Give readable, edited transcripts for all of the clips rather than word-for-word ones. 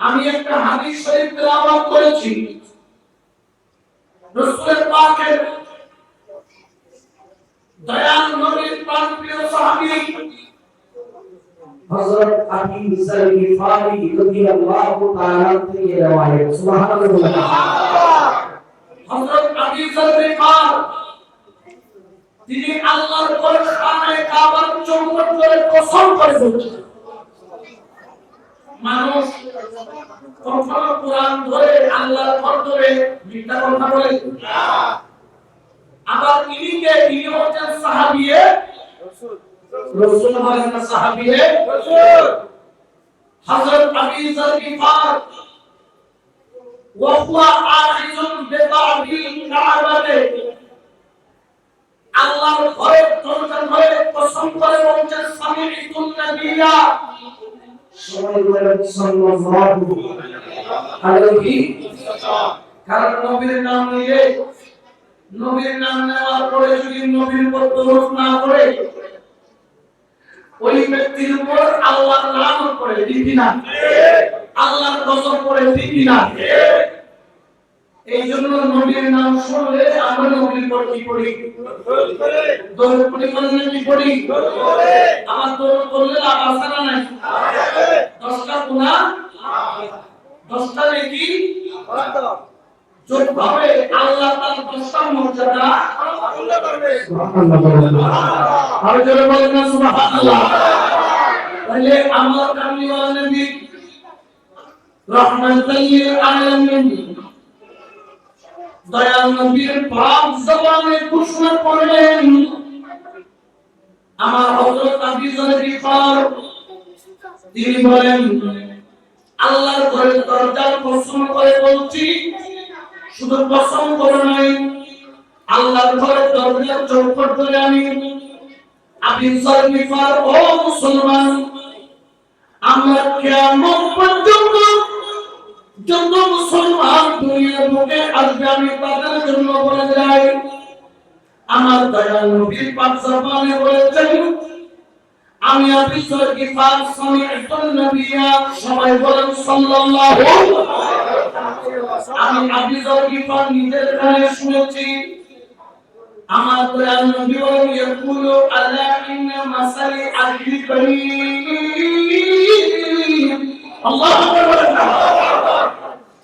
আমি একটা হাদিস শরীফ তেলাওয়াত করেছি রাসূল পাকের দয়াল নবীর প্রাণপ্রিয় সাহাবী হযরত আবু যর গিফারি রাদিয়াল্লাহু তাআলা থেকে রওয়ায়াত সুবহানাল্লাহ। হযরত আবু যর গিফার তিনি আল্লাহর পর খানে কাবার চৌকাঠ করে কসম করে বলছেন, মানুষ কখনো কোরআন ধরে আল্লাহর পর ধরে মিথ্যা কথা বলে না। আবার ইনি হচ্ছেন সাহাবীয়ে রাসূল হলেন সাহাবীয়ে রাসূল হযরত আবু যর গিফার ওয়া হুয়া আখিযুন বিবাবিল কাবাতে আল্লাহর ঘরের দরজা ধরে কসম করে বলছেন সামি'তুন নাবিয়্যা সাল্লাল্লাহু আলাইহি ওয়াসাল্লাম। কারণ নবীর নাম নিয়ে নবীর নাম নেওয়ার পরে যদি নবীর উপর দরুদ না পড়ে ওই ব্যক্তির উপর আল্লাহর নাম পড়ে ঠিক না, আল্লাহর কসম পড়ে ঠিক না। এই জন্য নবীর নাম শুনলে আমরা নবীর উপর কি পড়ি? দরুদ পড়ি মানে কি পড়ি? আমার দরুদ পড়লে লাভ আছে না নাই? 10টা গুনাহ 10টা নেকি যোগ হবে, আল্লাহ তাআলা 10টা মর্যাদা আল্লাহ করবে। সুবহানাল্লাহ। আর জোরে বলেন না সুবহানাল্লাহ। তাহলে আমার কামলিওয়ালা নবী রাহমাতুল লিল আলামিন দয়াল নবীর পাক জবানে ঘোষণা করলেন, আমার হযরত আবু যর গিফার তিনি বলেন আল্লাহর ঘরের দরজার কসম করে বলছি, শুধু কসম করে নাই, আল্লাহর ঘরের দরজার চৌকাঠ ধরে আমি আবু যর গিফার ও মুসলমান আমরা কিয়ামত পর্যন্ত যত মুসলমান দুনিয়ার বুকে আসবে আমি তাদের জন্য বলে যাই, আমার দয়াল নবী পাক জবানে বলেছেন আমি আবু যর গিফার সামি'তুন নাবিয়্যা, সবাই বলেন সাল্লাল্লাহু আলাইহি ওয়াসাল্লাম। আমি আবু যর গিফার নিজের কানে শুনেছি আমার দয়াল নবী বলেন ইয়াকুলু আলা ইন্না মাসালি আহলি বারীর আল্লাহু আকবার।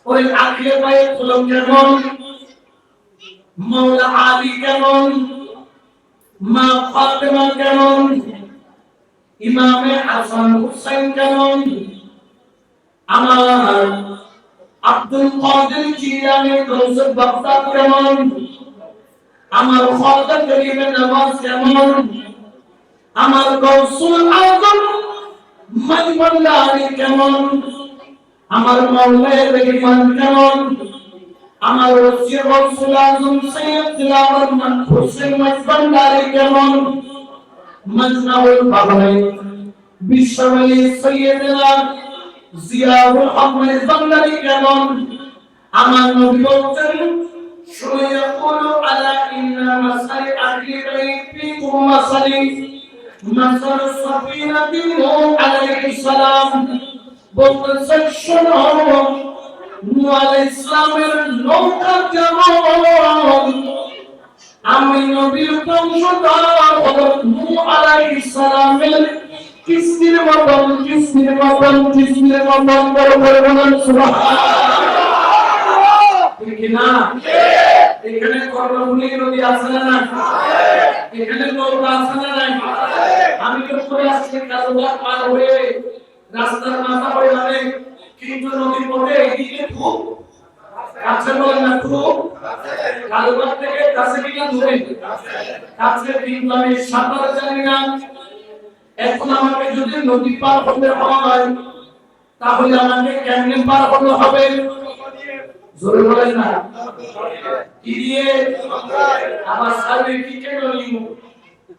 ওই আহলে বাইত হলো কেমন, মাওলা আলী কেমন, মা ফাতেমা কেমন, ইমামে হাসান হুসাইন কেমন, আমার আব্দুল কাদের জিলানী গৌসে বাগদাদ কেমন, আমার খাজা গরিবে নওয়াজ কেমন, আমার গৌসুল আযম মজমুল্লাহি কেমন, আমার মাওলানা রহমান কেমন, আমার ওসি গৌসুল আযম সৈয়দ দিলাওয়ার হোসেন মজমুল্লাহি কেমন, মজমাউল বাহরাইন বিশ্বওয়ালি সৈয়দনা জিয়াউল হক মজমুল্লাহি কেমন, আমার নবী বলেন শুয়াকুলু আলা ইন্না মাসালি আহলি বাইতিকুম মাসালি মাসাল সাফিনাতি নূহ আলাইহিস সালাম, বলতেছেন শোনো নূহ আলাইহিস সালামের নৌকা যেমন আমি নবীর বংশধর নূহ আলাইহিস সালামের কিস্তির মতন বড় করে বলেন সুবহানাল্লাহ। ঠিক না? এখানে কর্ণফুলী নদী আছে না? এখানে নৌকা আছে না? আমি তো পরে আসছি কাজবাগ পার হয়ে রাস্তার মাথা হয়ে যাবে, কিন্তু নদীর পথে এইদিকে খুব কাছে বলেন না, খুব কাজবাগ থেকে কাছে কিনা দূরে কাছে, কিন্তু আমি সাঁতার জানি না। এখন আমাকে যদি নদী পার হতে হয় তাহলে আমাকে কেমনে পার হতে হবে? জোরে বলেন না, কি দিয়ে? আমার সাথে কি কেন নিমু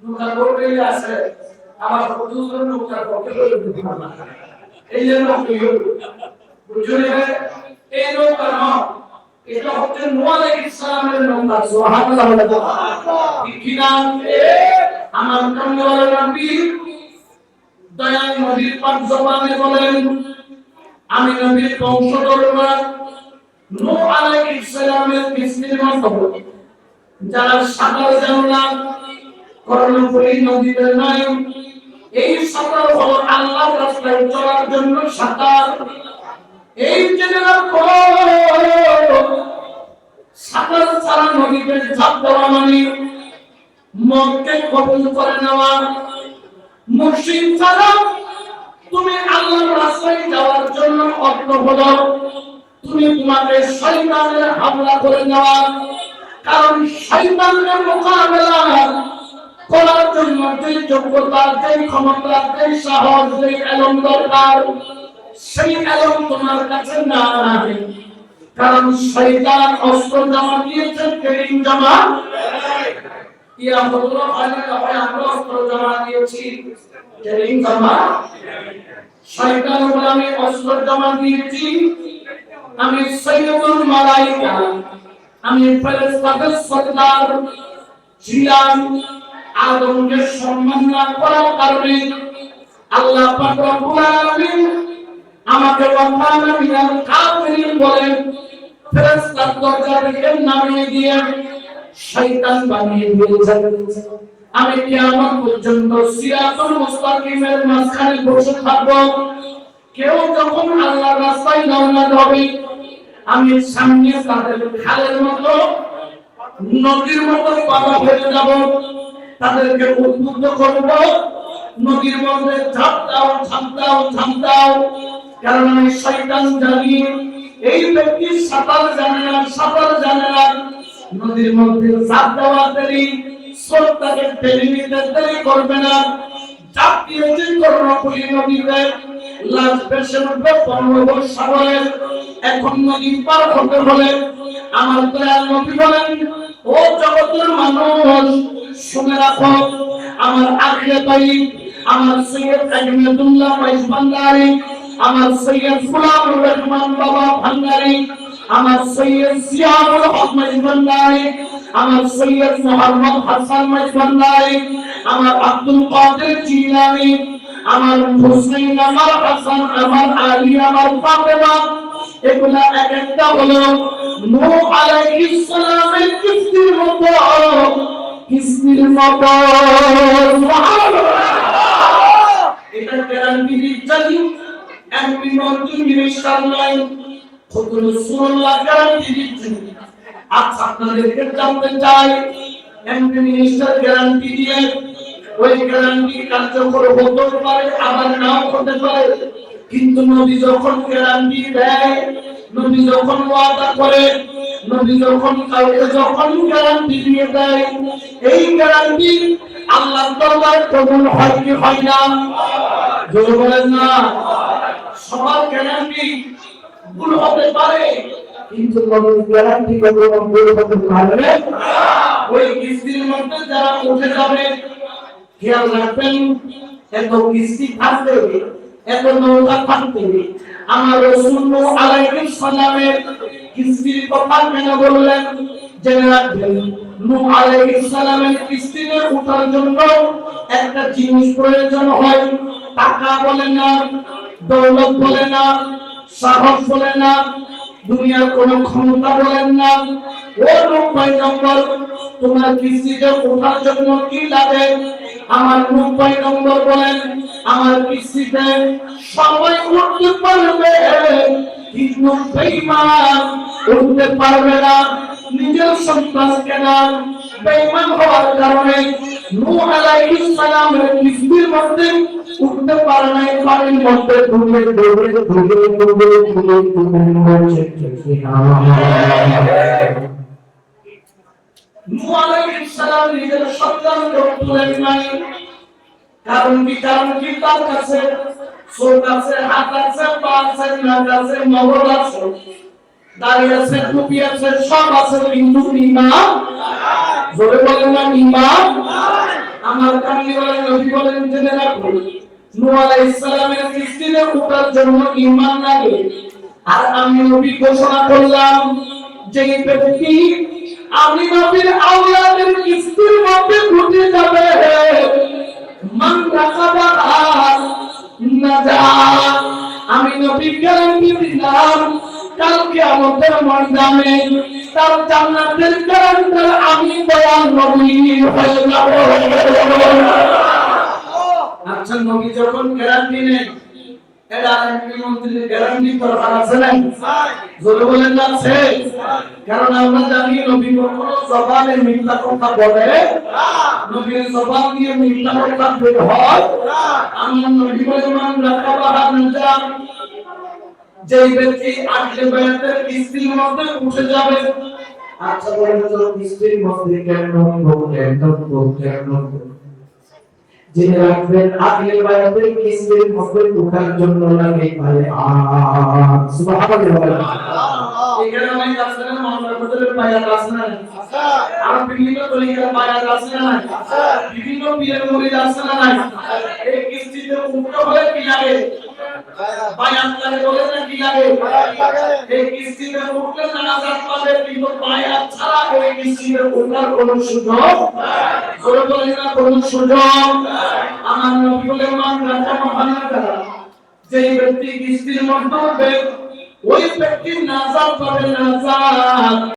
নৌকা করতে আছে, আমার দুজন নৌকা করতে পারবে না। এই জন্য বুঝলে এই নৌকা না, এটা হচ্ছে নূহ আলাইহিস সালামের নৌকা। সুবহানাল্লাহ। ঠিক না? আমার কামলিওয়ালা নবী দয়াল নবীর পাক জবানে বলেন আমি নবীর বংশধররা নূহ আলাইহিস সালামের কিস্তির মতো যারা সাগর জানলাম কর্ণফুলী নদীতে নাই, এই সাগর হলো আল্লাহর রাস্তায় চলার জন্য সাগর। এই জেনার সাগর ছাড়া নদীতে ঝাঁপ দেওয়া মানে মদকে কবুল করে নেওয়া। মুর্শিদ ছাড়া তুমি আল্লাহর রাস্তায় যাওয়ার জন্য অর্থ হলো তুমি তোমাকে শয়তানের হামলা করে নেওয়া। কারণ শয়তানের মোকাবেলা করার জন্য যে যোগ্যতা, যে ক্ষমতা, যে সাহস, যে এলম দরকার, সেই এলম তোমার কাছে নাই। কারণ শয়তান অস্ত্র জমা দিয়েছে, ট্রেনিং জমা ইয়া হযরত আলীকে হয় আমরা অস্ত্র জমা দিয়েছি, ট্রেনিং জমা। শয়তান বলে আমি অস্ত্র জমা দিয়েছি, আমি সাইয়্যিদুল মালায়েকা, আমি ফেরেশতাদের সরদার ছিলাম। আদমকে সম্মান না করার কারণে আল্লাহ পাক রব্বুল আলামিন আমাকে ওয়াকানা মিনাল কাফিরিন বলে ফেরেশতার দরজা থেকে নামিয়ে দিয়ে শয়তান বানিয়ে দিয়েছেন। আমি কিয়ামত পর্যন্ত সিরাতুল মুস্তাকিমের মাঝখানে বসে থাকব। কেউ যখন আল্লাহর রাস্তায় রওনা হবে আমি সামনে তাদের খালের মতো, নদীর মতো পাতা ফেলে যাব, তাদেরকে উদ্বুদ্ধ করব নদীর মধ্যে ঝাঁপ দাও, ঝাঁপ দাও, ঝাঁপ দাও। কারণ আমি শয়তান জানি এই ব্যক্তি সাঁতার জানে না, সাঁতার জানে না। নদীর মধ্যে ঝাঁপ দেওয়া দেরি, স্রোতটাকে টেনে নিতে দেরি করবে না। ঝাঁপ দিয়েছে কর্ণফুলী নদীতে, লাশ ভেসে উঠবে বঙ্গোপসাগরে। এখন নদী পার হতে হলে আমার দয়াল নবী বলেন, ও জগতের মানুষ শুনে রাখো, আমার আখিরে ভাই, আমার সৈয়দ আহমেদুল্লাহ ওয়াইস ভান্ডারী, আমার সৈয়দ গোলামুর রহমান বাবা ভান্ডারী, আমার সৈয়দ জিয়াউল হক ওয়াইস ভান্ডারী, আমার সৈয়দ মুহাম্মদ হাসান ওয়াইস ভান্ডারী, আমার আব্দুল কাদের জিলানী, আমার হুসাইন, আমার হাসান, আমার আলী, আমার ফাতেমা, এগুলা এক একটা হলো নূহ আলাইহিস সালামের কিস্তির মতো, কিস্তির মতো। এটা গ্যারান্টি দিচ্ছি এমপি মন্ত্রী মিনিস্টার নয়, খুদ রাসূলুল্লাহ গ্যারান্টি দিচ্ছেন। আচ্ছা আপনাদেরকে জানতে চাই এমপি মিনিস্টার গ্যারান্টি দিয়ে ওই গ্যারান্টি কার্যকর হতে পারে আবার নাও হতে পারে, কিন্তু নবী যখন গ্যারান্টি দেয়, নবী যখন ওয়াদা করে, নবী যখন কাউকে যখন গ্যারান্টি দিয়ে দেয়, এই গ্যারান্টি আল্লাহর দরবারে কবুল হয় কি হয় না? জোরে বলেন না। সবার গ্যারান্টি ভুল হতে পারে, কিন্তু নবীর গ্যারান্টি কখনো ভুল হতে পারে না। ওই কিস্তির মধ্যে যারা উঠে যাবে খেয়াল রাখবেন, এত কিস্তি থাকতে এত নৌকা থাকতে আমার রাসূল নূহ আলাইহিস সালামের কিস্তির কথা কেন বললেন জেনে রাখবেন। নূহ আলাইহিস সালামের কিস্তিতে ওঠার জন্য একটা জিনিস প্রয়োজন হয়, টাকা বলে না, দৌলত বলে না, সাহস বলে না, দুনিয়ার কোনো ক্ষমতা বলেন না। ও নূহ পয়গম্বর তোমার কিস্তিতে ওঠার জন্য কি লাগে? আমার নূহ পয়গম্বর বলেন আমার কিস্তিতে সবাই উঠতে পারবে কিন্তু বেঈমান উঠতে পারবে না। নিজের সন্তানকে না বেঈমান হওয়ার কারণে নূহ আলাইহিস সালামের কিস্তির মধ্যে উঠতে পারে নাই, পানির মধ্যে ডুবে ডুবে ডুবে ডুবে ডুবে ডুবে মরছে। নূহ আলাইহিস সালাম নিজের সন্তানকে তুলেন নাই, কারণ কি তার কাছে চোখ আছে, হাত আছে, পা আছে, নাক আছে, মগজ আছে, দাড়ি আছে, টুপি আছে, সব আছে, কিন্তু ঈমান জোরে বলেন না ঈমান। আমার কামলিওয়ালা নবী বলেন জেনে রাখো নূহ আলাইহিস সালামের কিস্তিতে ওঠার জন্য ঈমান লাগে। আর আমি নবী ঘোষণা করলাম যে ব্যক্তি আমি নবীর আওলাদের কিস্তির মধ্যে উঠে যাবে মান রাকাবা নাজা, আমি নবী গ্যারান্টি দিলাম কাল কিয়ামতের ময়দানে তার জান্নাতের গ্যারান্টি আমি দয়াল নবী হয়ে যাব। আচ্ছা নবী যখন গ্যারান্টি নেন এটা আরেকটি মন্ত্রীর গ্যারান্টি দরকার আছে না? জোরে বলেন না আছে? কারণ আমরা জানি নবী কখনো জবানে মিথ্যা কথা বলে না, নবীর জবান দিয়ে মিথ্যা কথা বের হয় না। আমার নবী বলেন মান রাকাবাহা নাজাম, যেই ব্যক্তি আহলে বায়াতের কিস্তির মধ্যে উঠে যাবে। আচ্ছা বলেন তো কিস্তির মধ্যে কেন জেনে রাখবেন আহলে বায়াতের কিস্তির মধ্যে উঠার জন্য লাগে সুবহানাল্লাহ। এখানে অনেক আছে না মাওলানা ফজলের বায়াত আছে না? আর বিভিন্ন তরিকার বায়াত আছে না? বিভিন্ন পীরের মুরিদ আছে না? এই কিস্তিতে উঠতে হলে কি লাগে? বায়াত লাগে বলে না কি লাগে? এই কিস্তিতে উঠলে নাজাত পাবে, কিন্তু বায়াত ছাড়া এই কিস্তিতে উঠার কোনো সুযোগ নাই। জোরে বলেন না কোনো সুযোগ। আমার নবী বলেন মান রাকাবাহা নাজাম, যেই ব্যক্তি কিস্তির মধ্যে ওই ব্যক্তি নাজাত পাবে নাজাত।